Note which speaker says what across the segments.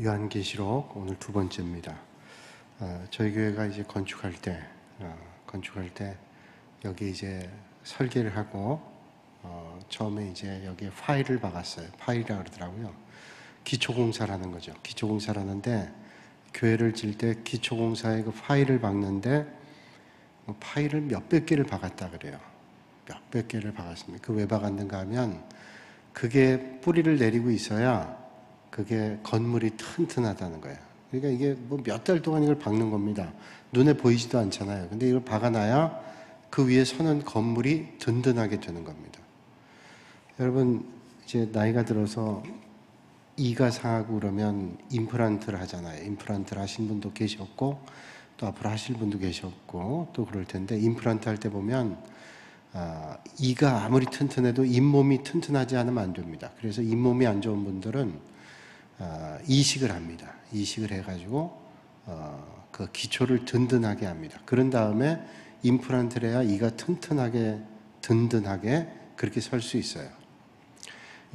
Speaker 1: 요한계시록 오늘 두 번째입니다. 저희 교회가 이제 건축할 때 여기 이제 설계를 하고 처음에 이제 여기에 파일을 박았어요. 파일이라고 그러더라고요. 기초공사라는 거죠. 기초공사라는데 교회를 질 때 기초공사에 그 파일을 박는데 파일을 몇백 개를 박았다 그래요. 몇백 개를 박았습니다. 그 왜 박았는가 하면 그게 뿌리를 내리고 있어야 그게 건물이 튼튼하다는 거예요. 그러니까 이게 뭐 몇 달 동안 이걸 박는 겁니다. 눈에 보이지도 않잖아요. 근데 이걸 박아놔야 그 위에 서는 건물이 든든하게 되는 겁니다. 여러분 이제 나이가 들어서 이가 상하고 그러면 임플란트를 하잖아요. 임플란트를 하신 분도 계셨고 또 앞으로 하실 분도 계셨고 또 그럴 텐데 임플란트 할 때 보면 이가 아무리 튼튼해도 잇몸이 튼튼하지 않으면 안 됩니다. 그래서 잇몸이 안 좋은 분들은 이식을 합니다. 이식을 해가지고 그 기초를 든든하게 합니다. 그런 다음에 임플란트를 해야 이가 튼튼하게 든든하게 그렇게 설 수 있어요.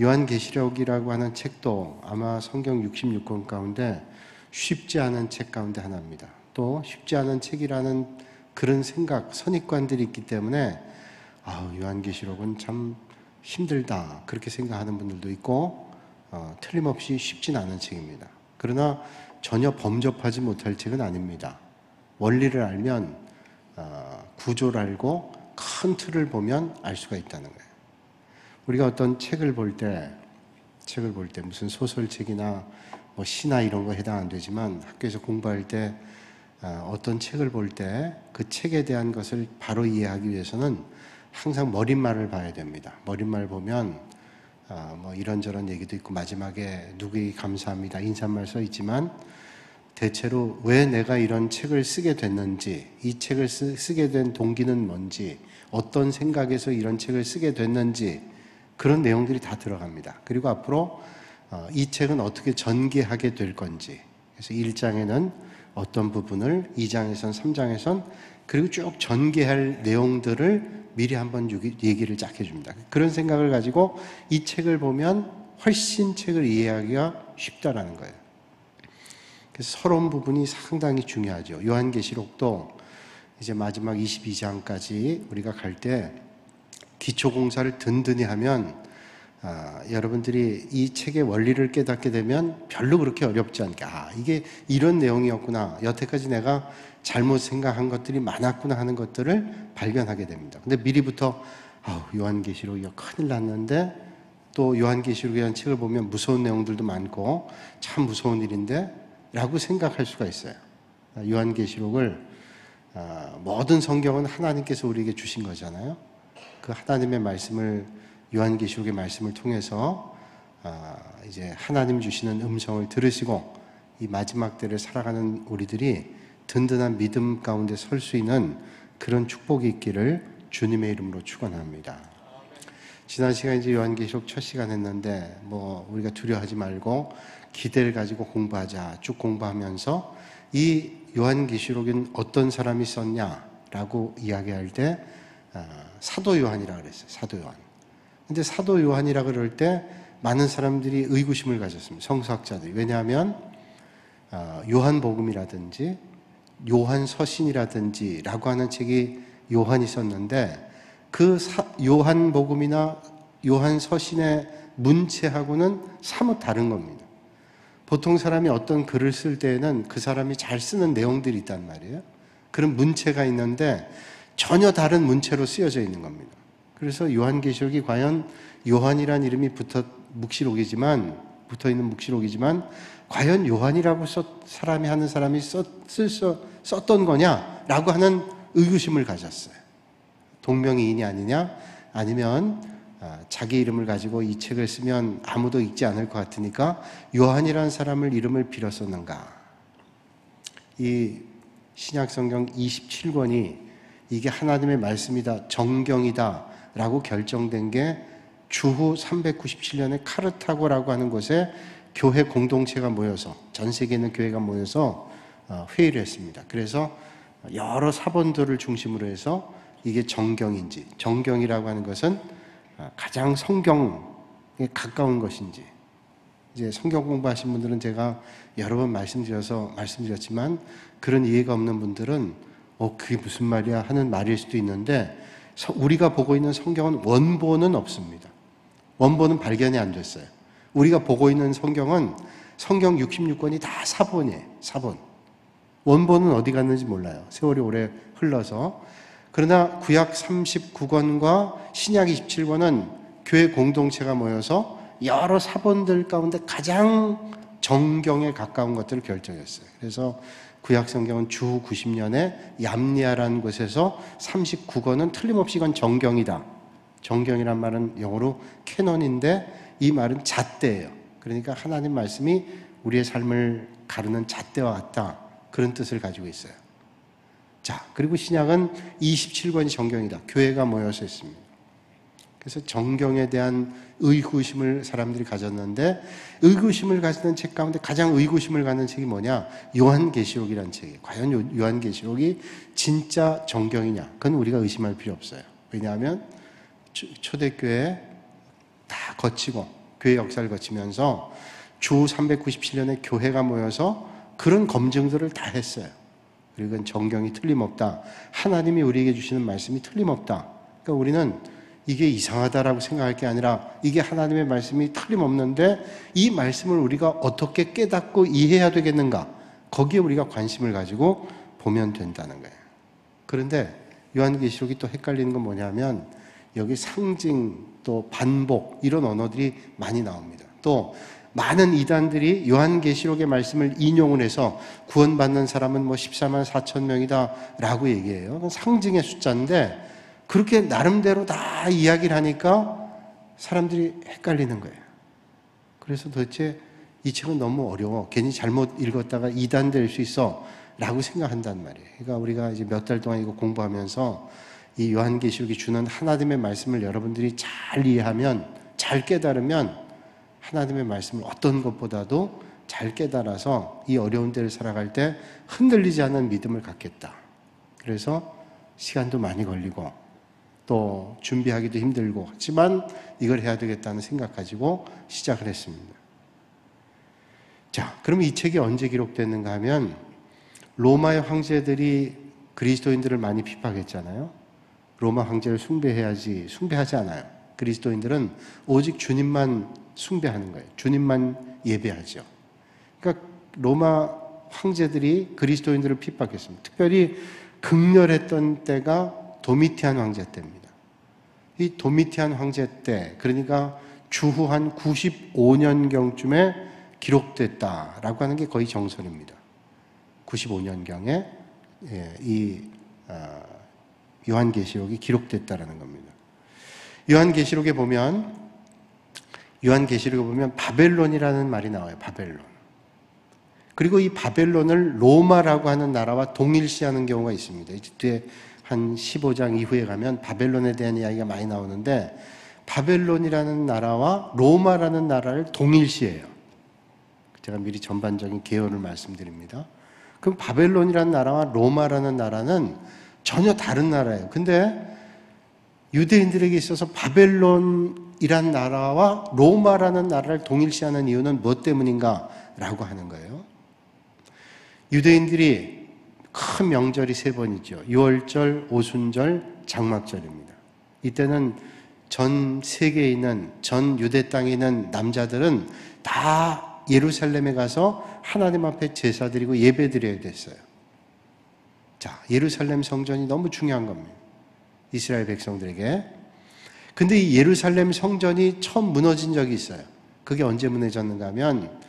Speaker 1: 요한계시록이라고 하는 책도 아마 성경 66권 가운데 쉽지 않은 책 가운데 하나입니다. 또 쉽지 않은 책이라는 그런 생각, 선입관들이 있기 때문에 요한계시록은 참 힘들다 그렇게 생각하는 분들도 있고 틀림없이 쉽진 않은 책입니다. 그러나 전혀 범접하지 못할 책은 아닙니다. 원리를 알면 구조를 알고 큰 틀을 보면 알 수가 있다는 거예요. 우리가 어떤 책을 볼 때 무슨 소설책이나 뭐 시나 이런 거 해당 안 되지만 학교에서 공부할 때 어떤 책을 볼 때 그 책에 대한 것을 바로 이해하기 위해서는 항상 머릿말을 봐야 됩니다. 머릿말 보면 뭐 이런저런 얘기도 있고 마지막에 누구에게 감사합니다 인사말 써 있지만 대체로 왜 내가 이런 책을 쓰게 됐는지, 이 책을 쓰게 된 동기는 뭔지, 어떤 생각에서 이런 책을 쓰게 됐는지 그런 내용들이 다 들어갑니다. 그리고 앞으로 이 책은 어떻게 전개하게 될 건지, 그래서 1장에는 어떤 부분을 2장에선 3장에선 그리고 쭉 전개할 내용들을 미리 한번 얘기를 쫙 해줍니다. 그런 생각을 가지고 이 책을 보면 훨씬 책을 이해하기가 쉽다라는 거예요. 그래서 서론 부분이 상당히 중요하죠. 요한계시록도 이제 마지막 22장까지 우리가 갈 때 기초공사를 든든히 하면 여러분들이 이 책의 원리를 깨닫게 되면 별로 그렇게 어렵지 않게 이게 이런 내용이었구나, 여태까지 내가 잘못 생각한 것들이 많았구나 하는 것들을 발견하게 됩니다. 근데 미리부터 요한계시록이 큰일 났는데 또 요한계시록이라는 책을 보면 무서운 내용들도 많고 참 무서운 일인데 라고 생각할 수가 있어요. 요한계시록을 모든 성경은 하나님께서 우리에게 주신 거잖아요. 그 하나님의 말씀을 요한계시록의 말씀을 통해서 이제 하나님 주시는 음성을 들으시고 이 마지막 때를 살아가는 우리들이 든든한 믿음 가운데 설 수 있는 그런 축복이 있기를 주님의 이름으로 축원합니다. 지난 시간 이제 요한계시록 첫 시간 했는데 뭐 우리가 두려워하지 말고 기대를 가지고 공부하자 쭉 공부하면서 이 요한계시록은 어떤 사람이 썼냐라고 이야기할 때 사도 요한이라고 그랬어요. 사도 요한. 근데 사도 요한이라 그럴 때 많은 사람들이 의구심을 가졌습니다. 성서학자들이. 왜냐하면 요한복음이라든지 요한서신이라든지 라고 하는 책이 요한이 썼는데 그 요한복음이나 요한서신의 문체하고는 사뭇 다른 겁니다. 보통 사람이 어떤 글을 쓸 때에는 그 사람이 잘 쓰는 내용들이 있단 말이에요. 그런 문체가 있는데 전혀 다른 문체로 쓰여져 있는 겁니다. 그래서 요한계시록이 과연 요한이라는 이름이 붙어 있는 묵시록이지만 과연 요한이라고 하는 사람이 썼던 거냐라고 하는 의구심을 가졌어요. 동명이인이 아니냐, 아니면 자기 이름을 가지고 이 책을 쓰면 아무도 읽지 않을 것 같으니까 요한이라는 사람을 이름을 빌어 썼는가. 이 신약성경 27권이 이게 하나님의 말씀이다, 정경이다 라고 결정된 게 주후 397년에 카르타고라고 하는 곳에 교회 공동체가 모여서, 전 세계에 있는 교회가 모여서 회의를 했습니다. 그래서 여러 사본들을 중심으로 해서 이게 정경인지, 정경이라고 하는 것은 가장 성경에 가까운 것인지, 이제 성경 공부하신 분들은 제가 여러 번 말씀드렸지만 그런 이해가 없는 분들은 그게 무슨 말이야 하는 말일 수도 있는데 우리가 보고 있는 성경은 원본은 없습니다. 원본은 발견이 안 됐어요. 우리가 보고 있는 성경은 성경 66권이 다 사본이에요. 사본. 원본은 어디 갔는지 몰라요. 세월이 오래 흘러서. 그러나 구약 39권과 신약 27권은 교회 공동체가 모여서 여러 사본들 가운데 가장 정경에 가까운 것들을 결정했어요. 그래서 구약 성경은 주 90년에 얌리아라는 곳에서 39권은 틀림없이 이건 정경이다. 정경이란 말은 영어로 캐논인데 이 말은 잣대예요. 그러니까 하나님 말씀이 우리의 삶을 가르는 잣대와 같다. 그런 뜻을 가지고 있어요. 자, 그리고 신약은 27권이 정경이다. 교회가 모여서 있습니다. 그래서 정경에 대한 의구심을 사람들이 가졌는데 의구심을 가지는 책 가운데 가장 의구심을 갖는 책이 뭐냐? 요한계시록이라는 책이에요. 과연 요한계시록이 진짜 정경이냐? 그건 우리가 의심할 필요 없어요. 왜냐하면 초대교회 다 거치고 교회 역사를 거치면서 주 397년에 교회가 모여서 그런 검증들을 다 했어요. 그리고 그건 정경이 틀림없다. 하나님이 우리에게 주시는 말씀이 틀림없다. 그러니까 우리는 이게 이상하다라고 생각할 게 아니라 이게 하나님의 말씀이 틀림없는데 이 말씀을 우리가 어떻게 깨닫고 이해해야 되겠는가? 거기에 우리가 관심을 가지고 보면 된다는 거예요. 그런데 요한계시록이 또 헷갈리는 건 뭐냐면 여기 상징 또 반복 이런 언어들이 많이 나옵니다. 또 많은 이단들이 요한계시록의 말씀을 인용을 해서 구원받는 사람은 14만 4천 명이다 라고 얘기해요. 그건 상징의 숫자인데 그렇게 나름대로 다 이야기를 하니까 사람들이 헷갈리는 거예요. 그래서 도대체 이 책은 너무 어려워. 괜히 잘못 읽었다가 이단될 수 있어 라고 생각한단 말이에요. 그러니까 우리가 이제 몇 달 동안 이거 공부하면서 이 요한계시록이 주는 하나님의 말씀을 여러분들이 잘 이해하면, 잘 깨달으면 하나님의 말씀을 어떤 것보다도 잘 깨달아서 이 어려운 데를 살아갈 때 흔들리지 않는 믿음을 갖겠다. 그래서 시간도 많이 걸리고 또 준비하기도 힘들고 하지만 이걸 해야 되겠다는 생각 가지고 시작을 했습니다. 자, 그럼 이 책이 언제 기록됐는가 하면 로마의 황제들이 그리스도인들을 많이 핍박했잖아요. 로마 황제를 숭배하지 않아요. 그리스도인들은 오직 주님만 숭배하는 거예요. 주님만 예배하죠. 그러니까 로마 황제들이 그리스도인들을 핍박했습니다. 특별히 극렬했던 때가 도미티안 황제 때입니다. 이 도미티안 황제 때, 그러니까 주후 한 95년경쯤에 기록됐다라고 하는 게 거의 정설입니다. 95년경에 이 요한계시록이 기록됐다라는 겁니다. 요한계시록에 보면 바벨론이라는 말이 나와요. 바벨론. 그리고 이 바벨론을 로마라고 하는 나라와 동일시하는 경우가 있습니다. 이제 뒤에 한 15장 이후에 가면 바벨론에 대한 이야기가 많이 나오는데 바벨론이라는 나라와 로마라는 나라를 동일시해요. 제가 미리 전반적인 개요를 말씀드립니다. 그럼 바벨론이라는 나라와 로마라는 나라는 전혀 다른 나라예요. 근데 유대인들에게 있어서 바벨론이란 나라와 로마라는 나라를 동일시하는 이유는 무엇 때문인가라고 하는 거예요. 유대인들이 큰 명절이 3번이죠. 유월절, 오순절, 장막절입니다. 이때는 전 세계에 있는, 전 유대 땅에 있는 남자들은 다 예루살렘에 가서 하나님 앞에 제사 드리고 예배 드려야 됐어요. 자, 예루살렘 성전이 너무 중요한 겁니다. 이스라엘 백성들에게. 근데 이 예루살렘 성전이 처음 무너진 적이 있어요. 그게 언제 무너졌는가 하면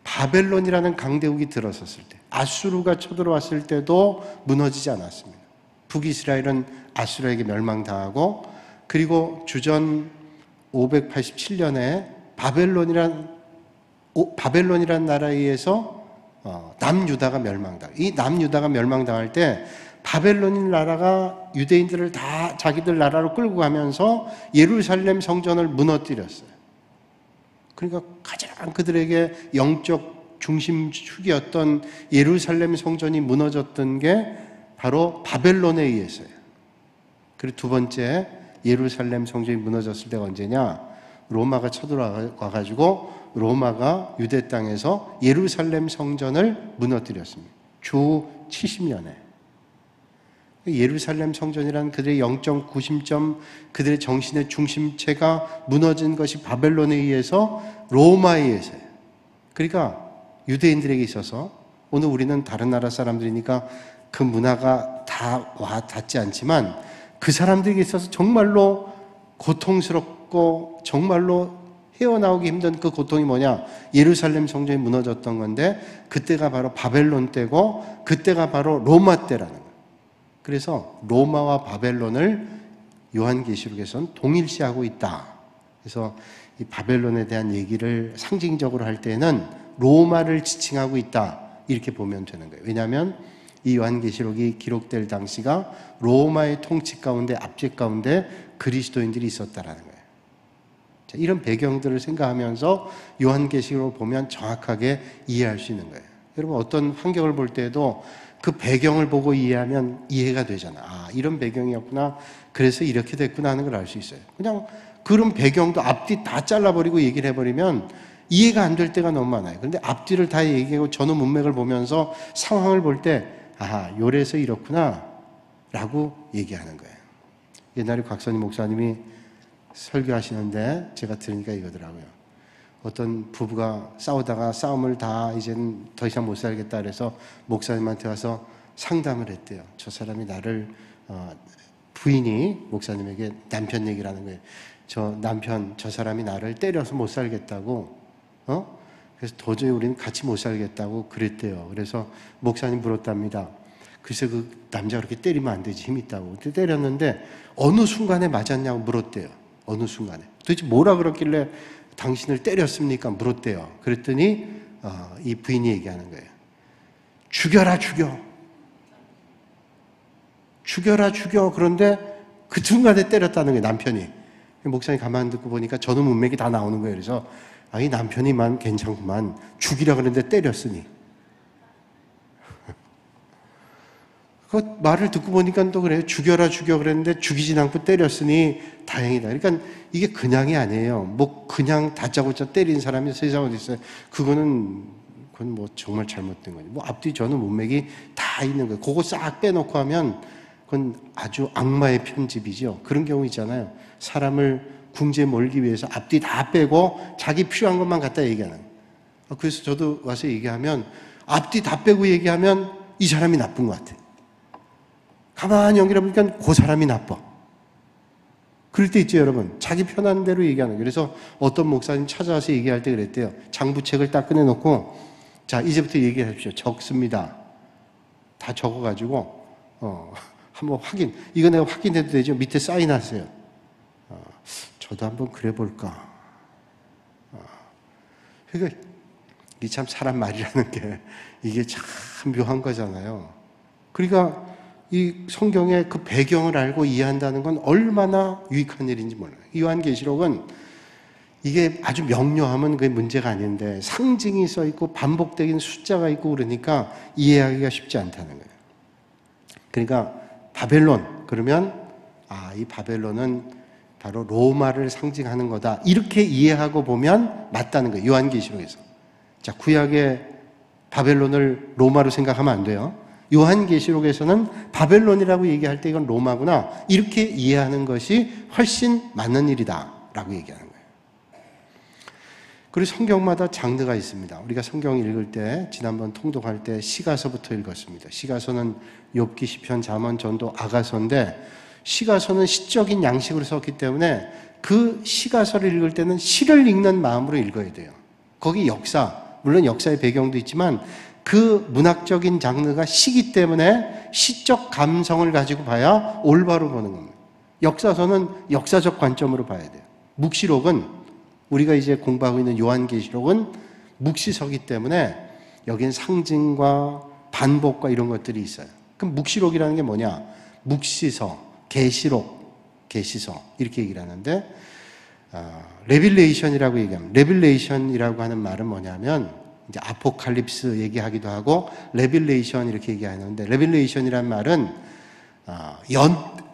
Speaker 1: 바벨론이라는 강대국이 들어섰을 때, 아수르가 쳐들어왔을 때도 무너지지 않았습니다. 북이스라엘은 아수르에게 멸망당하고, 그리고 주전 587년에 바벨론이란 나라에 의해서 남유다가 멸망당해요. 이 남유다가 멸망당할 때 바벨론 나라가 유대인들을 다 자기들 나라로 끌고 가면서 예루살렘 성전을 무너뜨렸어요. 그러니까 가장 그들에게 영적 중심축이었던 예루살렘 성전이 무너졌던 게 바로 바벨론에 의해서요. 그리고 두 번째 예루살렘 성전이 무너졌을 때가 언제냐? 로마가 쳐들어와가지고 로마가 유대 땅에서 예루살렘 성전을 무너뜨렸습니다. 주 70년에. 예루살렘 성전이란 그들의 영적 구심점, 그들의 정신의 중심체가 무너진 것이 바벨론에 의해서, 로마에 의해서예요. 그러니까 유대인들에게 있어서, 오늘 우리는 다른 나라 사람들이니까 그 문화가 다 와 닿지 않지만, 그 사람들에게 있어서 정말로 고통스럽고 정말로 헤어나오기 힘든 그 고통이 뭐냐? 예루살렘 성전이 무너졌던 건데, 그때가 바로 바벨론 때고, 그때가 바로 로마 때라는 거예요. 그래서 로마와 바벨론을 요한계시록에서는 동일시하고 있다. 그래서 이 바벨론에 대한 얘기를 상징적으로 할 때는 로마를 지칭하고 있다, 이렇게 보면 되는 거예요. 왜냐하면 이 요한계시록이 기록될 당시가 로마의 통치 가운데, 압제 가운데 그리스도인들이 있었다라는 거예요. 자, 이런 배경들을 생각하면서 요한계시록을 보면 정확하게 이해할 수 있는 거예요. 여러분, 어떤 환경을 볼 때에도 그 배경을 보고 이해하면 이해가 되잖아. 아, 이런 배경이었구나, 그래서 이렇게 됐구나 하는 걸 알 수 있어요. 그냥 그런 배경도 앞뒤 다 잘라버리고 얘기를 해버리면 이해가 안 될 때가 너무 많아요. 그런데 앞뒤를 다 얘기하고 전후 문맥을 보면서 상황을 볼 때, 아하, 요래서 이렇구나 라고 얘기하는 거예요. 옛날에 곽선희 목사님이 설교하시는데 제가 들으니까 이거더라고요. 어떤 부부가 싸우다가 싸움을 다 이제는 더 이상 못 살겠다 그래서 목사님한테 와서 상담을 했대요. 저 사람이 나를, 부인이 목사님에게 남편 얘기를 하는 거예요. 저 사람이 나를 때려서 못 살겠다고, 그래서 도저히 우리는 같이 못 살겠다고 그랬대요. 그래서 목사님 물었답니다. 글쎄, 그 남자가 그렇게 때리면 안 되지, 힘 있다고. 때렸는데 어느 순간에 맞았냐고 물었대요. 어느 순간에. 도대체 뭐라 그랬길래 당신을 때렸습니까? 물었대요. 그랬더니 이 부인이 얘기하는 거예요. 죽여라, 죽여. 죽여라, 죽여. 그런데 그 순간에 때렸다는 거예요, 남편이. 목사님 가만 듣고 보니까 전후 문맥이 다 나오는 거예요. 그래서 이 남편이만 괜찮구만. 죽이라 그랬는데 때렸으니. 그 말을 듣고 보니까 또 그래요. 죽여라, 죽여 그랬는데 죽이진 않고 때렸으니 다행이다. 그러니까 이게 그냥이 아니에요. 뭐 그냥 다짜고짜 때린 사람이 세상에 어디 있어요. 그건 뭐 정말 잘못된 거지. 뭐 앞뒤 전후 문맥이 다 있는 거예요. 그거 싹 빼놓고 하면 그건 아주 악마의 편집이죠. 그런 경우 있잖아요. 사람을 궁지에 몰기 위해서 앞뒤 다 빼고 자기 필요한 것만 갖다 얘기하는. 그래서 저도 와서 얘기하면 앞뒤 다 빼고 얘기하면 이 사람이 나쁜 것 같아요. 가만히 연결해 보니까 그 사람이 나빠. 그럴 때 있죠, 여러분. 자기 편한 대로 얘기하는 거예요. 그래서 어떤 목사님 찾아와서 얘기할 때 그랬대요. 장부책을 딱 꺼내놓고, 자, 이제부터 얘기하십시오. 적습니다. 다 적어가지고, 한번 확인. 이거 내가 확인해도 되죠? 밑에 사인하세요. 저도 한번 그래 볼까. 그러니까 이게 참 사람 말이라는 게 이게 참 묘한 거잖아요. 그러니까 이 성경의 그 배경을 알고 이해한다는 건 얼마나 유익한 일인지 몰라요. 요한계시록은 이게 아주 명료하면 그게 문제가 아닌데 상징이 써 있고 반복되긴 숫자가 있고 그러니까 이해하기가 쉽지 않다는 거예요. 그러니까 바벨론, 그러면 이 바벨론은 바로 로마를 상징하는 거다, 이렇게 이해하고 보면 맞다는 거예요. 요한계시록에서. 자, 구약의 바벨론을 로마로 생각하면 안 돼요. 요한계시록에서는 바벨론이라고 얘기할 때 이건 로마구나, 이렇게 이해하는 것이 훨씬 맞는 일이다 라고 얘기하는 거예요. 그리고 성경마다 장르가 있습니다. 우리가 성경 읽을 때 지난번 통독할 때 시가서부터 읽었습니다. 시가서는 욥기, 시편, 잠언, 전도, 아가서인데 시가서는 시적인 양식으로 썼기 때문에 그 시가서를 읽을 때는 시를 읽는 마음으로 읽어야 돼요. 거기 역사, 물론 역사의 배경도 있지만 그 문학적인 장르가 시기 때문에 시적 감성을 가지고 봐야 올바로 보는 겁니다. 역사서는 역사적 관점으로 봐야 돼요. 묵시록은, 우리가 이제 공부하고 있는 요한계시록은 묵시서기 때문에 여긴 상징과 반복과 이런 것들이 있어요. 그럼 묵시록이라는 게 뭐냐? 묵시서, 계시서 이렇게 얘기를 하는데, 레빌레이션이라고 얘기합니다. 레빌레이션이라고 하는 말은 뭐냐면 이제 아포칼립스 얘기하기도 하고 레빌레이션 이렇게 얘기하는데, 레빌레이션이라는 말은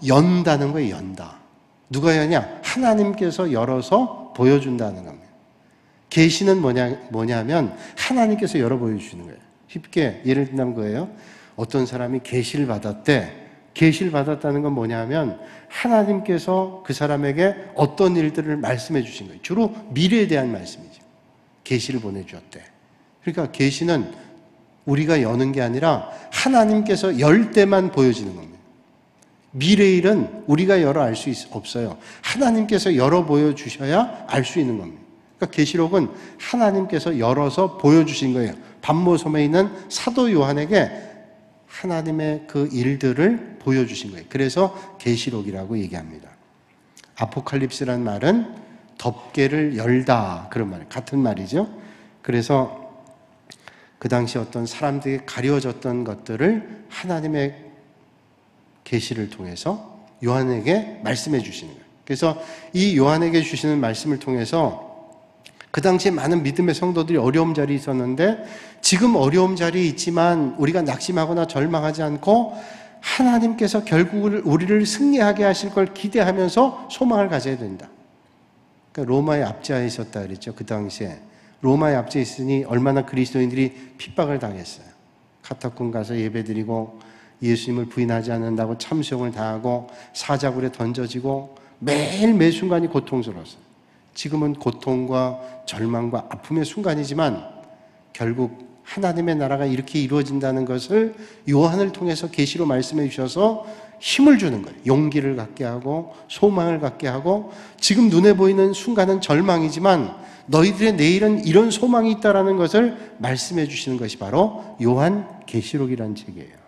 Speaker 1: 연다는 거예요. 연다. 누가 여냐? 하나님께서 열어서 보여준다는 겁니다. 계시는 뭐냐면 하나님께서 열어 보여주시는 거예요. 쉽게 예를 든다면 거예요. 어떤 사람이 계시를 받았대. 계시를 받았다는 건 뭐냐면 하나님께서 그 사람에게 어떤 일들을 말씀해 주신 거예요. 주로 미래에 대한 말씀이죠. 계시를 보내주었대. 그러니까 계시는 우리가 여는 게 아니라 하나님께서 열 때만 보여지는 겁니다. 미래의 일은 우리가 열어 알 수 없어요. 하나님께서 열어 보여주셔야 알 수 있는 겁니다. 그러니까 계시록은 하나님께서 열어서 보여주신 거예요. 반모섬에 있는 사도 요한에게 하나님의 그 일들을 보여주신 거예요. 그래서 계시록이라고 얘기합니다. 아포칼립스라는 말은 덮개를 열다, 그런 말, 같은 말이죠. 그래서 그 당시 어떤 사람들이 가려졌던 것들을 하나님의 계시를 통해서 요한에게 말씀해 주시는 거예요. 그래서 이 요한에게 주시는 말씀을 통해서 그 당시에 많은 믿음의 성도들이 어려움 자리에 있었는데 지금 어려움 자리에 있지만 우리가 낙심하거나 절망하지 않고 하나님께서 결국 우리를 승리하게 하실 걸 기대하면서 소망을 가져야 된다. 그러니까 로마의 압제하에 있었다 그랬죠. 그 당시에 로마의 압제에 있으니 얼마나 그리스도인들이 핍박을 당했어요. 카타콤 가서 예배드리고 예수님을 부인하지 않는다고 참수형을 당하고 사자굴에 던져지고 매일 매 순간이 고통스러웠어요. 지금은 고통과 절망과 아픔의 순간이지만 결국 하나님의 나라가 이렇게 이루어진다는 것을 요한을 통해서 계시로 말씀해 주셔서 힘을 주는 거예요. 용기를 갖게 하고 소망을 갖게 하고 지금 눈에 보이는 순간은 절망이지만 너희들의 내일은 이런 소망이 있다는 것을 말씀해 주시는 것이 바로 요한 계시록이라는 책이에요.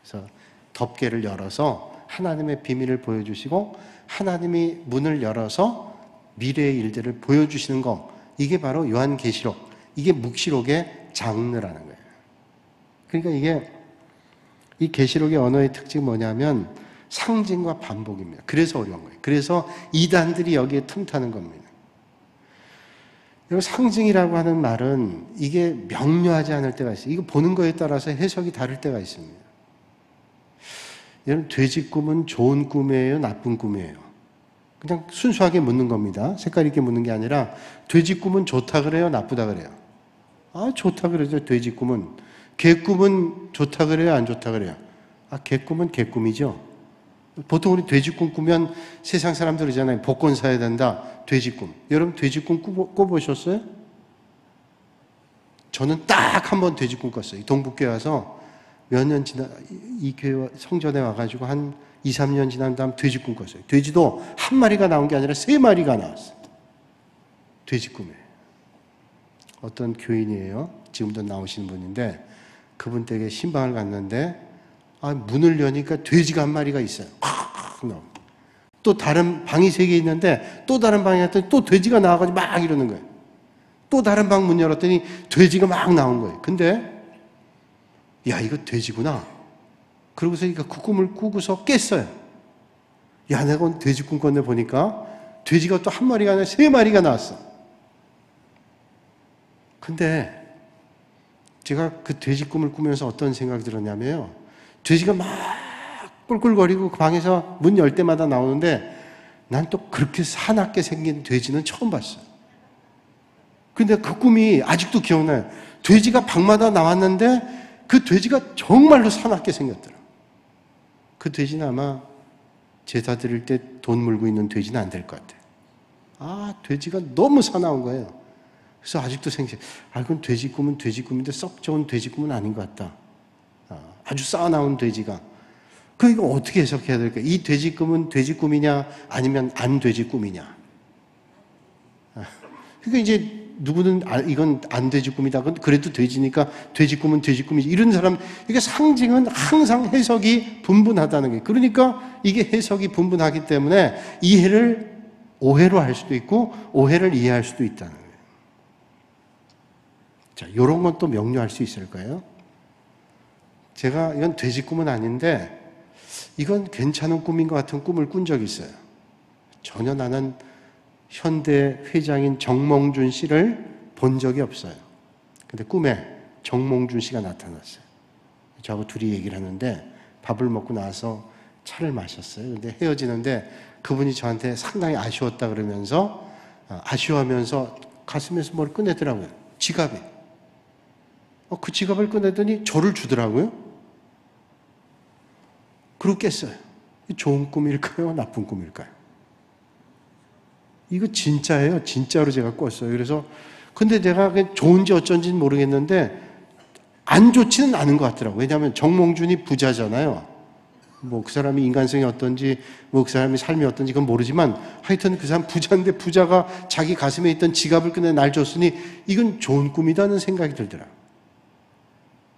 Speaker 1: 그래서 덮개를 열어서 하나님의 비밀을 보여주시고 하나님이 문을 열어서 미래의 일들을 보여주시는 것, 이게 바로 요한계시록, 이게 묵시록의 장르라는 거예요. 그러니까 이게 이 계시록의 언어의 특징이 뭐냐면 상징과 반복입니다. 그래서 어려운 거예요. 그래서 이단들이 여기에 틈타는 겁니다. 상징이라고 하는 말은 이게 명료하지 않을 때가 있어요. 이거 보는 거에 따라서 해석이 다를 때가 있습니다. 여러분, 돼지 꿈은 좋은 꿈이에요? 나쁜 꿈이에요? 그냥 순수하게 묻는 겁니다. 색깔 있게 묻는 게 아니라 돼지 꿈은 좋다 그래요? 나쁘다 그래요? 아, 좋다 그러죠. 돼지 꿈은. 개 꿈은 좋다 그래요? 안 좋다 그래요? 아, 개 꿈은 개 꿈이죠. 보통 우리 돼지 꿈 꾸면 세상 사람들 그러잖아요. 복권 사야 된다. 돼지 꿈. 여러분 돼지 꿈 꿔보셨어요? 저는 딱 한 번 돼지 꿈 꿨어요. 동북교회 와서 몇 년 지나 이 교회 성전에 와가지고 한 2, 3년 지난 다음 돼지 꿈 꿨어요. 돼지도 한 마리가 나온 게 아니라 3마리가 나왔어요. 돼지 꿈에. 어떤 교인이에요. 지금도 나오시는 분인데 그분 댁에 신방을 갔는데 문을 여니까 돼지가 한 마리가 있어요. 또 다른 방이 3개 있는데 또 다른 방에 갔더니 또 돼지가 나와가지고 막 이러는 거예요. 또 다른 방 문 열었더니 돼지가 막 나온 거예요. 근데 야, 이거 돼지구나. 그러고서 그 꿈을 꾸고서 깼어요. 야, 내가 오늘 돼지 꿈 꿨네 보니까 돼지가 또 한 마리가 아니라 3마리가 나왔어. 근데 제가 그 돼지 꿈을 꾸면서 어떤 생각이 들었냐면요. 돼지가 막 꿀꿀거리고 그 방에서 문 열 때마다 나오는데 난 또 그렇게 사납게 생긴 돼지는 처음 봤어요. 근데 그 꿈이 아직도 기억나요. 돼지가 방마다 나왔는데 그 돼지가 정말로 사납게 생겼더라. 그 돼지는 아마 제사 드릴 때 돈 물고 있는 돼지는 안 될 것 같아요. 돼지가 너무 사나운 거예요. 그래서 아직도 그건 돼지 꿈은 돼지 꿈인데 썩 좋은 돼지 꿈은 아닌 것 같다. 아주 싸나운 돼지가. 이거 어떻게 해석해야 될까요? 이 돼지 꿈은 돼지 꿈이냐 아니면 안 돼지 꿈이냐. 그러니까 이제 누구는 이건 안 돼지 꿈이다. 그래도 돼지니까 돼지 꿈은 돼지 꿈이지. 이런 사람, 이게 상징은 항상 해석이 분분하다는 거예요. 그러니까 이게 해석이 분분하기 때문에 이해를 오해로 할 수도 있고 오해를 이해할 수도 있다는 거예요. 자, 이런 건 또 명료할 수 있을까요? 제가 이건 돼지 꿈은 아닌데 이건 괜찮은 꿈인 것 같은 꿈을 꾼 적이 있어요. 전혀 나는 현대 회장인 정몽준 씨를 본 적이 없어요. 근데 꿈에 정몽준 씨가 나타났어요. 저하고 둘이 얘기를 하는데 밥을 먹고 나서 차를 마셨어요. 근데 헤어지는데 그분이 저한테 상당히 아쉬웠다 그러면서 아쉬워하면서 가슴에서 뭘 꺼내더라고요. 지갑에. 그 지갑을 꺼내더니 저를 주더라고요. 그러고 깼어요. 좋은 꿈일까요? 나쁜 꿈일까요? 이거 진짜예요. 진짜로 제가 꿨어요. 그래서 근데 내가 좋은지 어쩐지는 모르겠는데 안 좋지는 않은 것 같더라고요. 왜냐하면 정몽준이 부자잖아요. 뭐 그 사람이 인간성이 어떤지, 뭐 그 사람이 삶이 어떤지 그건 모르지만 하여튼 그 사람 부자인데 부자가 자기 가슴에 있던 지갑을 꺼내 날 줬으니 이건 좋은 꿈이다는 생각이 들더라고요.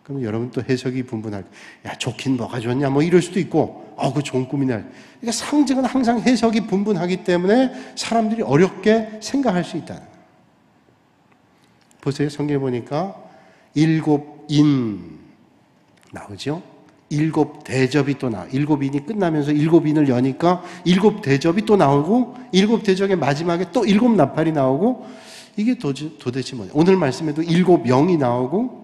Speaker 1: 그럼 여러분 또 해석이 분분할 야 좋긴 뭐가 좋냐 뭐 이럴 수도 있고 그 좋은 꿈이네. 그러니까 상징은 항상 해석이 분분하기 때문에 사람들이 어렵게 생각할 수 있다는 거예요. 보세요. 성경에 보니까 7인 나오죠. 7대접이 또 나와. 7인이 끝나면서 7인을 여니까 7대접이 또 나오고 7대접의 마지막에 또 7나팔이 나오고 이게 도대체 뭐냐. 오늘 말씀에도 7영이 나오고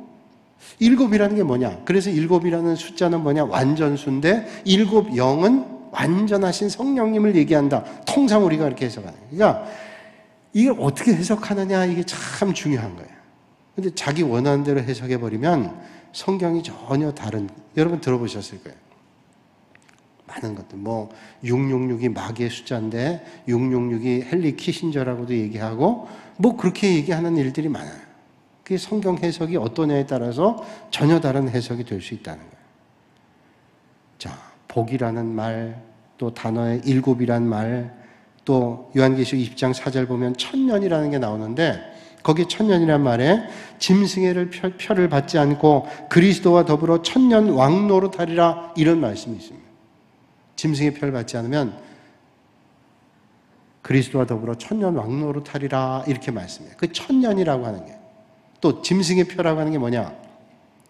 Speaker 1: 7이라는 게 뭐냐. 그래서 7이라는 숫자는 뭐냐. 완전수인데 7영은 완전하신 성령님을 얘기한다. 통상 우리가 이렇게 해석하는 거예요. 그러니까 이걸 어떻게 해석하느냐 이게 참 중요한 거예요. 근데 자기 원하는 대로 해석해버리면 성경이 전혀 다른, 여러분 들어보셨을 거예요. 많은 것들, 뭐 666이 마귀의 숫자인데 666이 헨리 키신저라고도 얘기하고 뭐 그렇게 얘기하는 일들이 많아요. 그게 성경 해석이 어떠냐에 따라서 전혀 다른 해석이 될 수 있다는 거예요. 자, 복이라는 말, 또 단어의 7이란 말, 또 요한계시록 20장 4절 보면 천년이라는 게 나오는데 거기 천년이란 말에 짐승의 표를 받지 않고 그리스도와 더불어 천년 왕노릇하리라 이런 말씀이 있습니다. 짐승의 표를 받지 않으면 그리스도와 더불어 천년 왕노릇하리라 이렇게 말씀해요. 그 천년이라고 하는 게 또 짐승의 표라고 하는 게 뭐냐?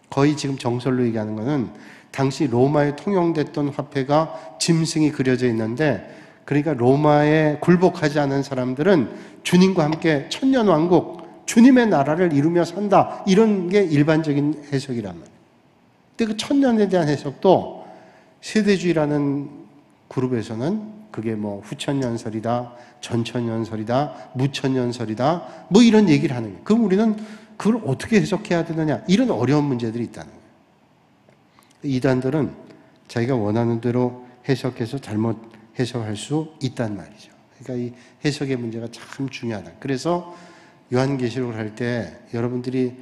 Speaker 1: 거의 지금 정설로 얘기하는 거는 당시 로마에 통용됐던 화폐가 짐승이 그려져 있는데 그러니까 로마에 굴복하지 않은 사람들은 주님과 함께 천년왕국, 주님의 나라를 이루며 산다. 이런 게 일반적인 해석이란 말이에요. 근데 그 천년에 대한 해석도 세대주의라는 그룹에서는 그게 뭐 후천년설이다, 전천년설이다, 무천년설이다, 뭐 이런 얘기를 하는 거예요. 그럼 우리는 그걸 어떻게 해석해야 되느냐? 이런 어려운 문제들이 있다는 거예요. 이단들은 자기가 원하는 대로 해석해서 잘못 해석할 수 있단 말이죠. 그러니까 이 해석의 문제가 참 중요하다. 그래서 요한계시록을 할 때 여러분들이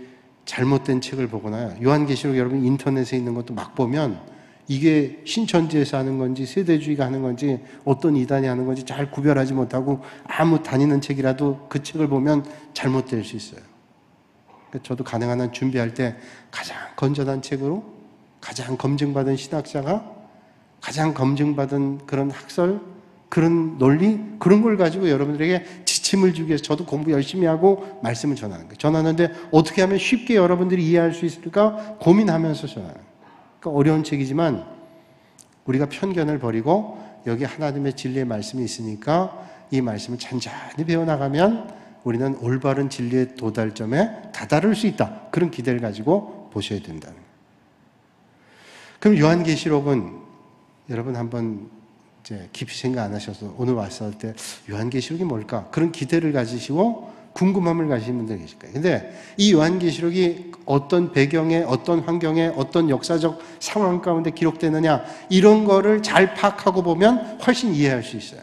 Speaker 1: 잘못된 책을 보거나 요한계시록 여러분 인터넷에 있는 것도 막 보면 이게 신천지에서 하는 건지 세대주의가 하는 건지 어떤 이단이 하는 건지 잘 구별하지 못하고 아무 다니는 책이라도 그 책을 보면 잘못될 수 있어요. 그러니까 저도 가능한 한 준비할 때 가장 건전한 책으로 가장 검증받은 신학자가 가장 검증받은 그런 학설, 그런 논리, 그런 걸 가지고 여러분들에게 지침을 주기 위해서 저도 공부 열심히 하고 말씀을 전하는 거예요. 전하는데 어떻게 하면 쉽게 여러분들이 이해할 수 있을까 고민하면서 전하는 거예요. 그러니까 어려운 책이지만 우리가 편견을 버리고 여기 하나님의 진리의 말씀이 있으니까 이 말씀을 찬찬히 배워나가면 우리는 올바른 진리의 도달점에 다다를 수 있다. 그런 기대를 가지고 보셔야 된다는 거예요. 그럼 요한계시록은 여러분 한번 이제 깊이 생각 안 하셔서 오늘 왔을 때 요한계시록이 뭘까? 그런 기대를 가지시고 궁금함을 가지신 분들 계실 거예요. 근데 이 요한계시록이 어떤 배경에, 어떤 환경에, 어떤 역사적 상황 가운데 기록되느냐 이런 거를 잘 파악하고 보면 훨씬 이해할 수 있어요.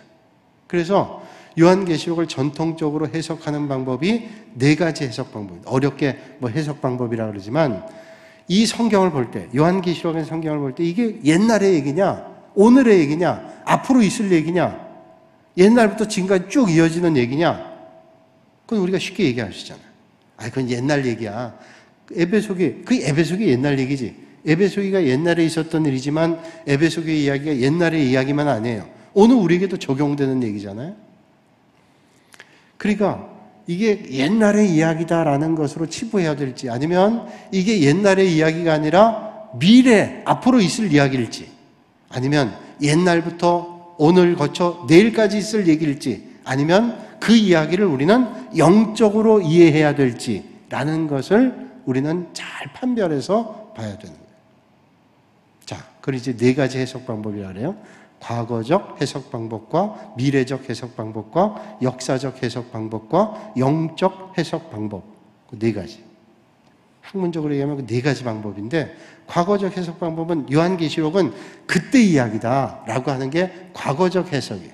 Speaker 1: 그래서 요한계시록을 전통적으로 해석하는 방법이 4가지 해석 방법입니다. 어렵게 뭐 해석 방법이라고 그러지만 이 성경을 볼 때, 요한계시록의 성경을 볼 때 이게 옛날의 얘기냐, 오늘의 얘기냐, 앞으로 있을 얘기냐, 옛날부터 지금까지 쭉 이어지는 얘기냐, 그건 우리가 쉽게 얘기할 수 있잖아요. 그건 옛날 얘기야. 그 에베소기 옛날 얘기지. 에베소기가 옛날에 있었던 일이지만 에베소기의 이야기가 옛날의 이야기만 아니에요. 오늘 우리에게도 적용되는 얘기잖아요. 그러니까 이게 옛날의 이야기다라는 것으로 치부해야 될지 아니면 이게 옛날의 이야기가 아니라 미래, 앞으로 있을 이야기일지 아니면 옛날부터 오늘 거쳐 내일까지 있을 얘기일지 아니면 그 이야기를 우리는 영적으로 이해해야 될지라는 것을 우리는 잘 판별해서 봐야 되는 거예요. 자, 그걸 이제 4가지 해석 방법이라 그래요. 과거적 해석 방법과 미래적 해석 방법과 역사적 해석 방법과 영적 해석 방법, 그 네 가지. 학문적으로 얘기하면 그 네 가지 방법인데, 과거적 해석 방법은 요한계시록은 그때 이야기다라고 하는 게 과거적 해석이에요.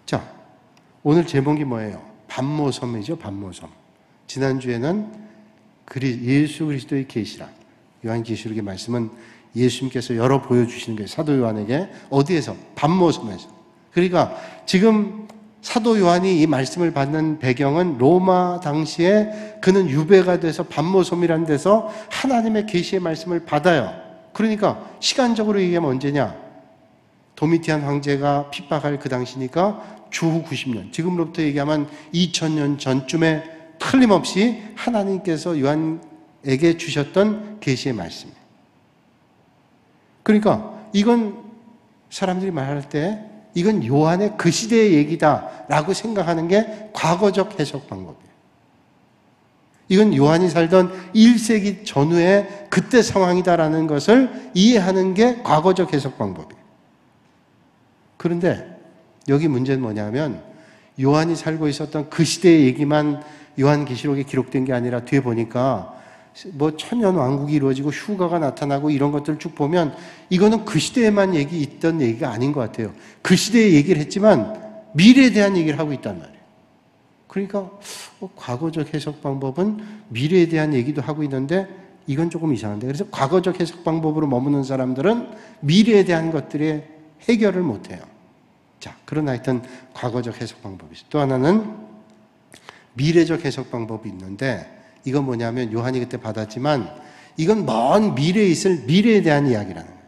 Speaker 1: 자, 오늘 제목이 뭐예요? 반모섬이죠, 반모섬. 지난주에는 예수 그리스도의 계시라, 요한계시록의 말씀은 예수님께서 열어 보여주시는 거예요. 사도 요한에게. 어디에서? 반모섬에서. 그러니까 지금 사도 요한이 이 말씀을 받는 배경은 로마 당시에 그는 유배가 돼서 반모섬이라는 데서 하나님의 계시의 말씀을 받아요. 그러니까 시간적으로 얘기하면 언제냐? 도미티안 황제가 핍박할 그 당시니까 주후 90년, 지금으로부터 얘기하면 2000년 전쯤에 틀림없이 하나님께서 요한에게 주셨던 계시의 말씀이에요. 그러니까 이건 사람들이 말할 때 이건 요한의 그 시대의 얘기다라고 생각하는 게 과거적 해석 방법이에요. 이건 요한이 살던 1세기 전후의 그때 상황이다라는 것을 이해하는 게 과거적 해석 방법이에요. 그런데 여기 문제는 뭐냐면 요한이 살고 있었던 그 시대의 얘기만 요한계시록에 기록된 게 아니라 뒤에 보니까 뭐 천년 왕국이 이루어지고 휴가가 나타나고 이런 것들을 쭉 보면 이거는 그 시대에만 있던 얘기가 아닌 것 같아요. 그 시대의 얘기를 했지만 미래에 대한 얘기를 하고 있단 말이에요. 그러니까 과거적 해석 방법은 미래에 대한 얘기도 하고 있는데 이건 조금 이상한데, 그래서 과거적 해석 방법으로 머무는 사람들은 미래에 대한 것들의 해결을 못해요. 자, 그러나 하여튼 과거적 해석 방법이 있어요. 또 하나는 미래적 해석 방법이 있는데, 이건 뭐냐면 요한이 그때 받았지만 이건 먼 미래에 있을 미래에 대한 이야기라는 거예요.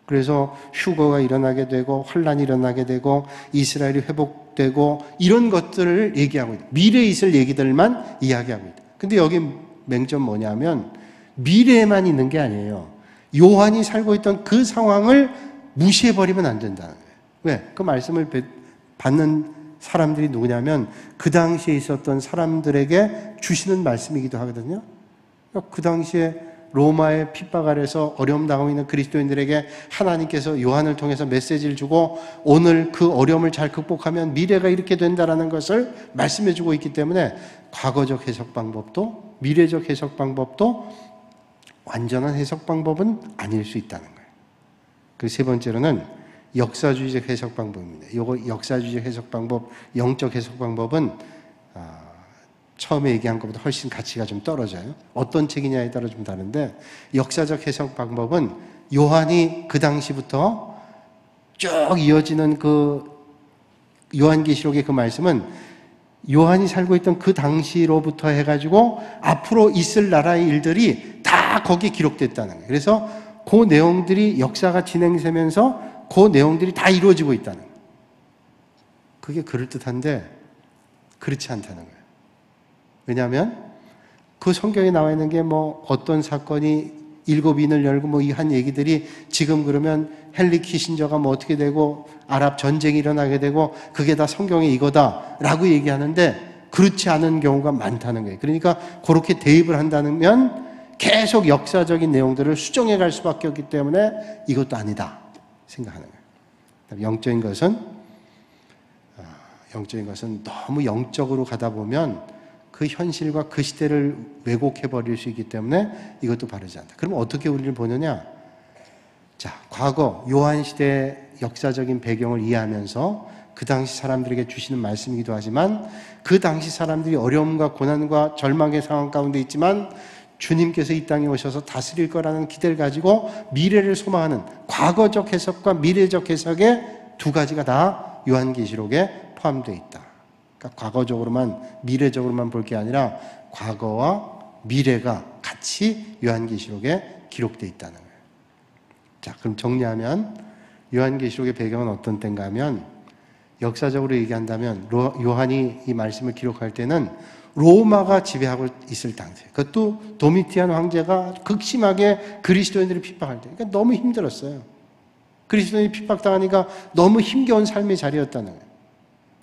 Speaker 1: 그래서 휴거가 일어나게 되고 환란이 일어나게 되고 이스라엘이 회복되고 이런 것들을 얘기하고 있다. 미래에 있을 얘기들만 이야기하고 있다. 근데 여기 맹점 뭐냐면 미래에만 있는 게 아니에요. 요한이 살고 있던 그 상황을 무시해버리면 안 된다는 거예요. 왜? 그 말씀을 받는 사람들이 누구냐면 그 당시에 있었던 사람들에게 주시는 말씀이기도 하거든요. 그 당시에 로마의 핍박 아래서 어려움 당하고 있는 그리스도인들에게 하나님께서 요한을 통해서 메시지를 주고 오늘 그 어려움을 잘 극복하면 미래가 이렇게 된다라는 것을 말씀해 주고 있기 때문에 과거적 해석 방법도 미래적 해석 방법도 완전한 해석 방법은 아닐 수 있다는 거예요. 그리고 세 번째로는 역사주의적 해석 방법입니다. 이거 역사주의적 해석 방법, 영적 해석 방법은 처음에 얘기한 것보다 훨씬 가치가 좀 떨어져요. 어떤 책이냐에 따라 좀 다른데, 역사적 해석 방법은 요한이 그 당시부터 쭉 이어지는 그 요한계시록의 그 말씀은 요한이 살고 있던 그 당시로부터 해가지고 앞으로 있을 나라의 일들이 다 거기에 기록됐다는 거예요. 그래서 그 내용들이 역사가 진행되면서 그 내용들이 다 이루어지고 있다는 거예요. 그게 그럴듯한데 그렇지 않다는 거예요. 왜냐하면 그 성경에 나와 있는 게 뭐 어떤 사건이 7인을 열고 뭐 이 한 얘기들이 지금 그러면 헨리 키신저가 뭐 어떻게 되고 아랍 전쟁이 일어나게 되고 그게 다 성경의 이거다라고 얘기하는데 그렇지 않은 경우가 많다는 거예요. 그러니까 그렇게 대입을 한다면 계속 역사적인 내용들을 수정해 갈 수밖에 없기 때문에 이것도 아니다 생각하는 거예요. 영적인 것은 너무 영적으로 가다 보면 그 현실과 그 시대를 왜곡해 버릴 수 있기 때문에 이것도 바르지 않다. 그럼 어떻게 우리를 보느냐? 자, 과거 요한 시대의 역사적인 배경을 이해하면서 그 당시 사람들에게 주시는 말씀이기도 하지만 그 당시 사람들이 어려움과 고난과 절망의 상황 가운데 있지만 주님께서 이 땅에 오셔서 다스릴 거라는 기대를 가지고 미래를 소망하는 과거적 해석과 미래적 해석의 두 가지가 다 요한계시록에 포함되어 있다. 그러니까 과거적으로만 미래적으로만 볼 게 아니라 과거와 미래가 같이 요한계시록에 기록되어 있다는 거예요. 자, 그럼 정리하면 요한계시록의 배경은 어떤 때인가 하면 역사적으로 얘기한다면 요한이 이 말씀을 기록할 때는 로마가 지배하고 있을 당시, 그것도 도미티안 황제가 극심하게 그리스도인들을 핍박할 때, 그러니까 너무 힘들었어요. 그리스도인이 핍박당하니까 너무 힘겨운 삶의 자리였다는 거예요.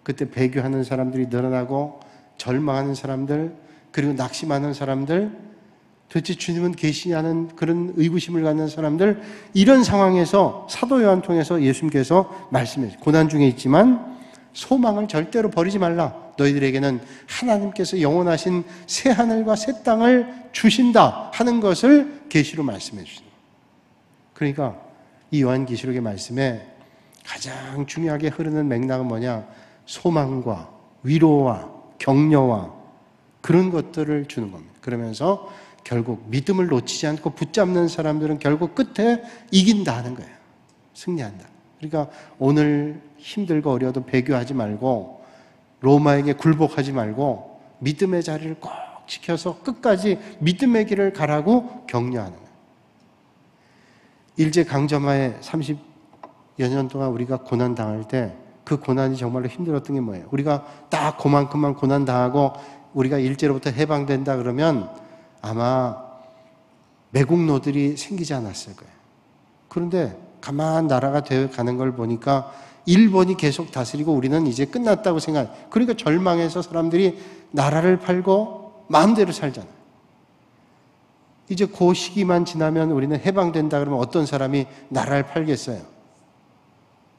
Speaker 1: 그때 배교하는 사람들이 늘어나고 절망하는 사람들, 그리고 낙심하는 사람들, 도대체 주님은 계시냐는 그런 의구심을 갖는 사람들, 이런 상황에서 사도 요한 통해서 예수님께서 말씀해 주세요. 고난 중에 있지만 소망을 절대로 버리지 말라. 너희들에게는 하나님께서 영원하신 새 하늘과 새 땅을 주신다 하는 것을 계시로 말씀해 주십니다. 그러니까 이 요한계시록의 말씀에 가장 중요하게 흐르는 맥락은 뭐냐? 소망과 위로와 격려와 그런 것들을 주는 겁니다. 그러면서 결국 믿음을 놓치지 않고 붙잡는 사람들은 결국 끝에 이긴다 하는 거예요. 승리한다. 그러니까 오늘 힘들고 어려워도 배교하지 말고 로마에게 굴복하지 말고 믿음의 자리를 꼭 지켜서 끝까지 믿음의 길을 가라고 격려하는 거예요. 일제강점하에 30여 년 동안 우리가 고난당할 때 그 고난이 정말로 힘들었던 게 뭐예요? 우리가 딱 그만큼만 고난당하고 우리가 일제로부터 해방된다 그러면 아마 매국노들이 생기지 않았을 거예요. 그런데 가만 나라가 되어 가는 걸 보니까 일본이 계속 다스리고 우리는 이제 끝났다고 생각. 그러니까 절망해서 사람들이 나라를 팔고 마음대로 살잖아요. 이제 그 시기만 지나면 우리는 해방된다 그러면 어떤 사람이 나라를 팔겠어요?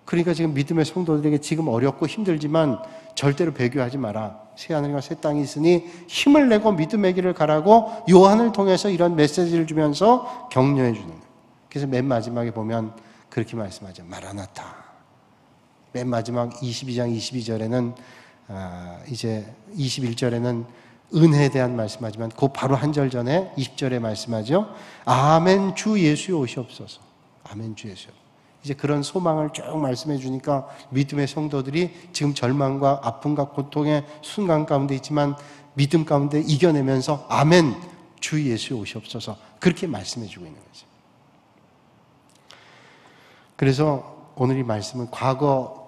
Speaker 1: 그러니까 지금 믿음의 성도들에게 지금 어렵고 힘들지만 절대로 배교하지 마라. 새 하늘과 새 땅이 있으니 힘을 내고 믿음의 길을 가라고 요한을 통해서 이런 메시지를 주면서 격려해 주는 거예요. 그래서 맨 마지막에 보면 그렇게 말씀하죠. 마라나타. 맨 마지막 22장 22절에는 이제 21절에는 은혜에 대한 말씀하지만 그 바로 한 절 전에 20절에 말씀하죠. 아멘 주 예수여 오시옵소서. 아멘 주 예수여. 이제 그런 소망을 쭉 말씀해 주니까 믿음의 성도들이 지금 절망과 아픔과 고통의 순간 가운데 있지만 믿음 가운데 이겨내면서 아멘 주 예수여 오시옵소서 그렇게 말씀해 주고 있는 거죠. 그래서 오늘 이 말씀은 과거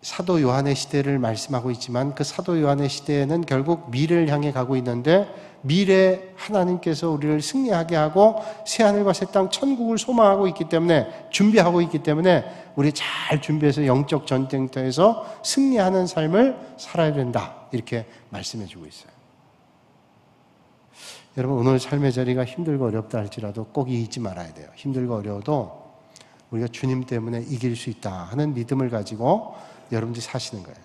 Speaker 1: 사도 요한의 시대를 말씀하고 있지만 그 사도 요한의 시대에는 결국 미래를 향해 가고 있는데 미래 하나님께서 우리를 승리하게 하고 새하늘과 새 땅 천국을 소망하고 있기 때문에 준비하고 있기 때문에 우리 잘 준비해서 영적 전쟁터에서 승리하는 삶을 살아야 된다 이렇게 말씀해 주고 있어요. 여러분 오늘 삶의 자리가 힘들고 어렵다 할지라도 꼭 잊지 말아야 돼요. 힘들고 어려워도 우리가 주님 때문에 이길 수 있다 하는 믿음을 가지고 여러분들이 사시는 거예요.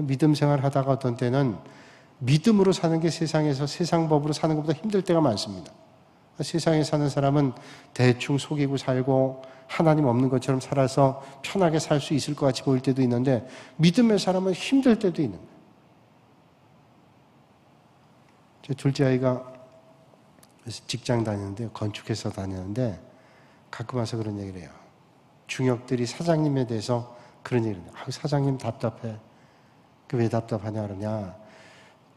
Speaker 1: 믿음 생활 하다가 어떤 때는 믿음으로 사는 게 세상에서 세상 법으로 사는 것보다 힘들 때가 많습니다. 세상에 사는 사람은 대충 속이고 살고 하나님 없는 것처럼 살아서 편하게 살 수 있을 것 같이 보일 때도 있는데 믿음의 사람은 힘들 때도 있는 거예요. 제 둘째 아이가 직장 다니는데 건축회사 다니는데 가끔 와서 그런 얘기를 해요. 중역들이 사장님에 대해서 그런 얘기를 해요. 사장님 답답해. 왜 답답하냐 그러냐.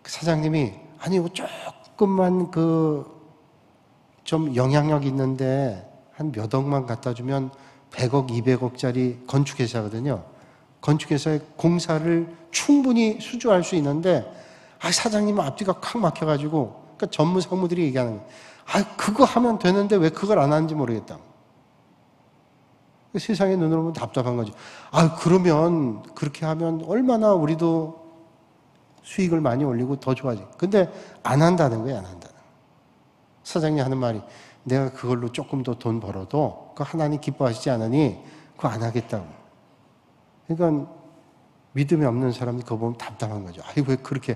Speaker 1: 사장님이 아니 조금만 좀 영향력 있는데 한 몇 억만 갖다 주면 100억, 200억짜리 건축회사거든요. 건축회사의 공사를 충분히 수주할 수 있는데 사장님은 앞뒤가 콱 막혀가지고 그러니까 전무 상무들이 얘기하는 거예요. 그거 하면 되는데 왜 그걸 안 하는지 모르겠다. 세상의 눈으로 보면 답답한 거죠. 그러면 그렇게 하면 얼마나 우리도 수익을 많이 올리고 더 좋아지. 근데 안 한다는 거예요, 안 한다는. 사장님이 하는 말이 내가 그걸로 조금 더 돈 벌어도 그거 하나님 기뻐하시지 않으니 그거 안 하겠다고. 그러니까 믿음이 없는 사람이 그거 보면 답답한 거죠. 왜 그렇게.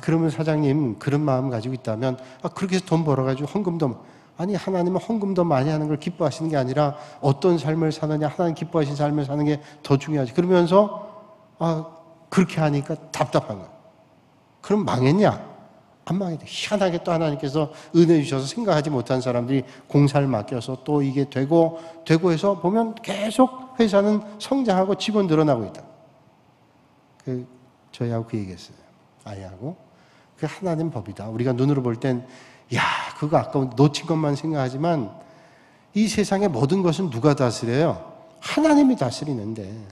Speaker 1: 그러면 사장님 그런 마음 가지고 있다면 그렇게 해서 돈 벌어가지고 헌금도. 아니 하나님은 헌금도 많이 하는 걸 기뻐하시는 게 아니라 어떤 삶을 사느냐 하나님 기뻐하시는 삶을 사는 게 더 중요하지. 그러면서 그렇게 하니까 답답한 거예요. 그럼 망했냐? 안 망했대. 희한하게 또 하나님께서 은혜 주셔서 생각하지 못한 사람들이 공사를 맡겨서 또 이게 되고 해서 보면 계속 회사는 성장하고 직원 늘어나고 있다. 저희하고 그 얘기했어요. 아이하고. 그게 하나님 법이다. 우리가 눈으로 볼 땐 그거 아까운 놓친 것만 생각하지만 이 세상의 모든 것은 누가 다스려요? 하나님이 다스리는데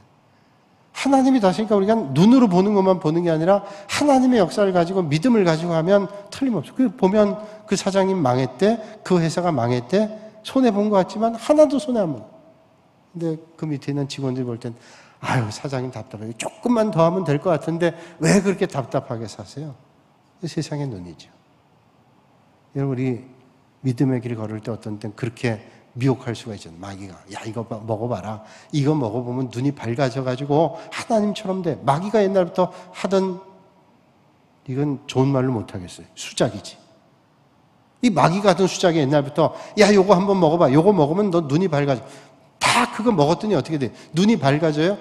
Speaker 1: 하나님이 다스리니까 우리가 눈으로 보는 것만 보는 게 아니라 하나님의 역사를 가지고 믿음을 가지고 하면 틀림없어. 보면 그 사장님 망했대, 그 회사가 망했대, 손해본 것 같지만 하나도 손해 안 본. 근데 그 밑에 있는 직원들이 볼 땐 사장님 답답해. 조금만 더 하면 될 것 같은데 왜 그렇게 답답하게 사세요? 세상의 눈이죠. 여러분 우리 믿음의 길 걸을 때 어떤 땐 그렇게 미혹할 수가 있잖아요. 마귀가 야 이거 먹어봐라. 이거 먹어보면 눈이 밝아져가지고 하나님처럼 돼. 마귀가 옛날부터 하던 이건 좋은 말로 못하겠어요. 수작이지. 이 마귀가 하던 수작이 옛날부터 야 요거 한번 먹어봐. 요거 먹으면 너 눈이 밝아져. 다 그거 먹었더니 어떻게 돼? 눈이 밝아져요?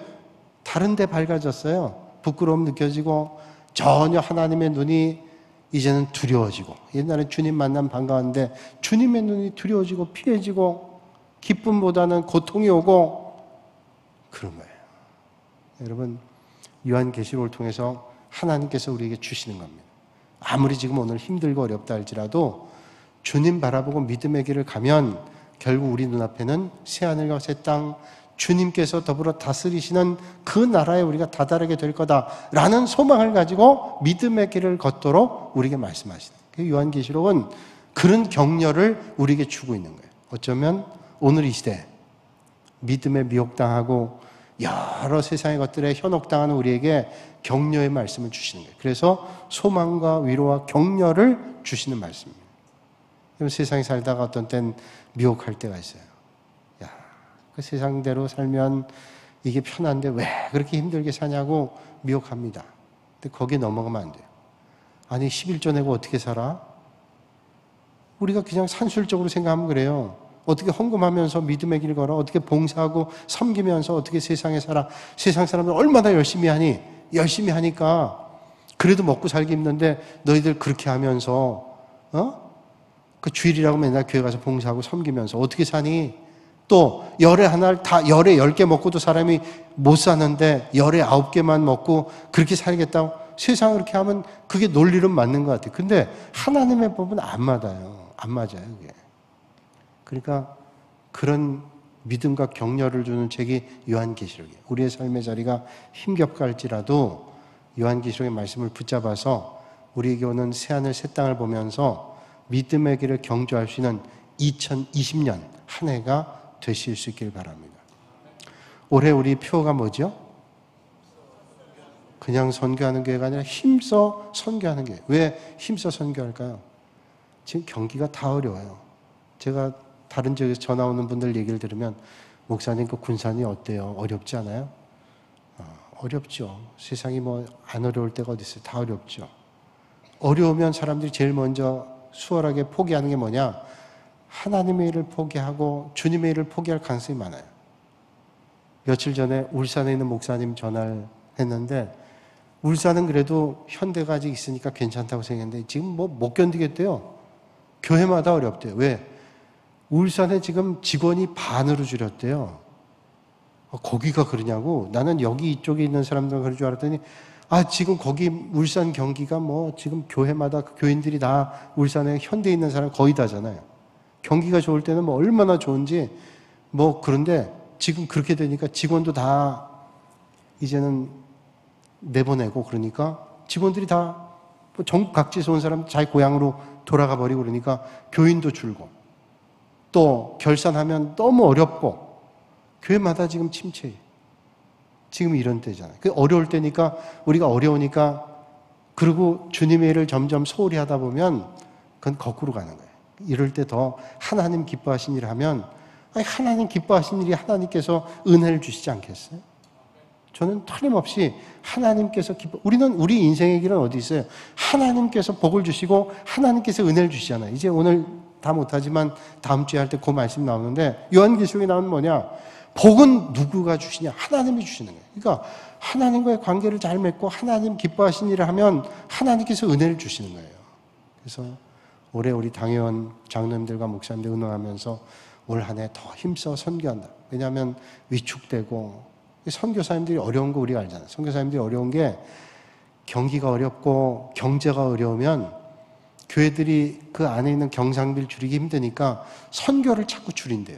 Speaker 1: 다른 데 밝아졌어요. 부끄러움 느껴지고 전혀 하나님의 눈이 이제는 두려워지고 옛날에 주님 만나면 반가웠는데 주님의 눈이 두려워지고 피해지고 기쁨보다는 고통이 오고 그런 거예요. 여러분 요한계시록을 통해서 하나님께서 우리에게 주시는 겁니다. 아무리 지금 오늘 힘들고 어렵다 할지라도 주님 바라보고 믿음의 길을 가면 결국 우리 눈앞에는 새하늘과 새 땅 주님께서 더불어 다스리시는 그 나라에 우리가 다다르게 될 거다라는 소망을 가지고 믿음의 길을 걷도록 우리에게 말씀하시는 거예요. 요한계시록은 그런 격려를 우리에게 주고 있는 거예요. 어쩌면 오늘 이 시대 믿음에 미혹당하고 여러 세상의 것들에 현혹당하는 우리에게 격려의 말씀을 주시는 거예요. 그래서 소망과 위로와 격려를 주시는 말씀입니다. 세상에 살다가 어떤 땐 미혹할 때가 있어요. 야, 그 세상대로 살면 이게 편한데 왜 그렇게 힘들게 사냐고 미혹합니다. 근데 거기에 넘어가면 안 돼요. 아니 11조 내고 어떻게 살아? 우리가 그냥 산술적으로 생각하면 그래요. 어떻게 헌금하면서 믿음의 길 걸어? 어떻게 봉사하고 섬기면서 어떻게 세상에 살아? 세상 사람들 얼마나 열심히 하니? 열심히 하니까 그래도 먹고 살기 힘든데 너희들 그렇게 하면서 그 주일이라고 맨날 교회 가서 봉사하고 섬기면서 어떻게 사니? 또 열에 하나를 다 열에 10개 먹고도 사람이 못 사는데 열에 9개만 먹고 그렇게 살겠다고 세상 그렇게 하면 그게 논리는 맞는 것 같아요. 근데 하나님의 법은 안 맞아요. 안 맞아요, 그게. 그러니까 그런 믿음과 격려를 주는 책이 요한계시록이에요. 우리의 삶의 자리가 힘겹갈지라도 요한계시록의 말씀을 붙잡아서 우리에게 오는 새하늘 새 땅을 보면서 믿음의 길을 경주할 수 있는 2020년 한 해가 되실 수 있길 바랍니다. 올해 우리 표가 뭐죠? 그냥 선교하는 교회가 아니라 힘써 선교하는 교회. 왜 힘써 선교할까요? 지금 경기가 다 어려워요. 제가 다른 지역에서 전화 오는 분들 얘기를 들으면 목사님 그 군산이 어때요? 어렵지 않아요? 어렵죠. 세상이 뭐 안 어려울 때가 어디 있어요? 다 어렵죠. 어려우면 사람들이 제일 먼저 수월하게 포기하는 게 뭐냐? 하나님의 일을 포기하고 주님의 일을 포기할 가능성이 많아요. 며칠 전에 울산에 있는 목사님 전화를 했는데 울산은 그래도 현대가 아직 있으니까 괜찮다고 생각했는데 지금 뭐 못 견디겠대요. 교회마다 어렵대요. 왜? 울산에 지금 직원이 반으로 줄였대요. 거기가 그러냐고. 나는 여기 이쪽에 있는 사람들은 그럴 줄 알았더니 지금 거기 울산 경기가 뭐 지금 교회마다 그 교인들이 다 울산에 현대에 있는 사람 거의 다잖아요. 경기가 좋을 때는 뭐 얼마나 좋은지 뭐 그런데 지금 그렇게 되니까 직원도 다 이제는 내보내고 그러니까 직원들이 다 전국 각지에서 온 사람 자기 고향으로 돌아가 버리고 그러니까 교인도 줄고 또 결산하면 너무 어렵고 교회마다 지금 침체예요. 지금 이런 때잖아요. 그 어려울 때니까 우리가 어려우니까 그리고 주님의 일을 점점 소홀히 하다 보면 그건 거꾸로 가는 거예요. 이럴 때 더 하나님 기뻐하신 일을 하면 하나님 기뻐하신 일이 하나님께서 은혜를 주시지 않겠어요? 저는 틀림없이 하나님께서 우리는 우리 인생의 길은 어디 있어요? 하나님께서 복을 주시고 하나님께서 은혜를 주시잖아요. 이제 오늘 다 못하지만 다음 주에 할 때 그 말씀 나오는데 요한계시록에 나오는 뭐냐? 복은 누구가 주시냐? 하나님이 주시는 거예요. 그러니까 하나님과의 관계를 잘 맺고 하나님 기뻐하신 일을 하면 하나님께서 은혜를 주시는 거예요. 그래서 올해 우리 당회원 장로님들과 목사님들 운영하면서 올 한 해 더 힘써 선교한다. 왜냐하면 위축되고 선교사님들이 어려운 거 우리가 알잖아요. 선교사님들이 어려운 게 경기가 어렵고 경제가 어려우면 교회들이 그 안에 있는 경상비를 줄이기 힘드니까 선교를 자꾸 줄인대요.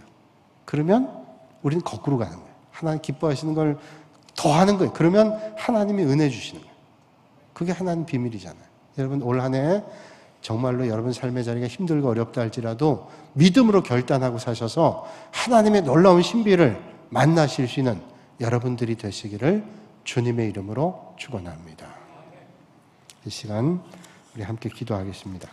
Speaker 1: 그러면 우리는 거꾸로 가는 거예요. 하나님 기뻐하시는 걸 더 하는 거예요. 그러면 하나님이 은혜 주시는 거예요. 그게 하나님 비밀이잖아요. 여러분 올 한 해 정말로 여러분 삶의 자리가 힘들고 어렵다 할지라도 믿음으로 결단하고 사셔서 하나님의 놀라운 신비를 만나실 수 있는 여러분들이 되시기를 주님의 이름으로 축원합니다. 이 시간 우리 함께 기도하겠습니다.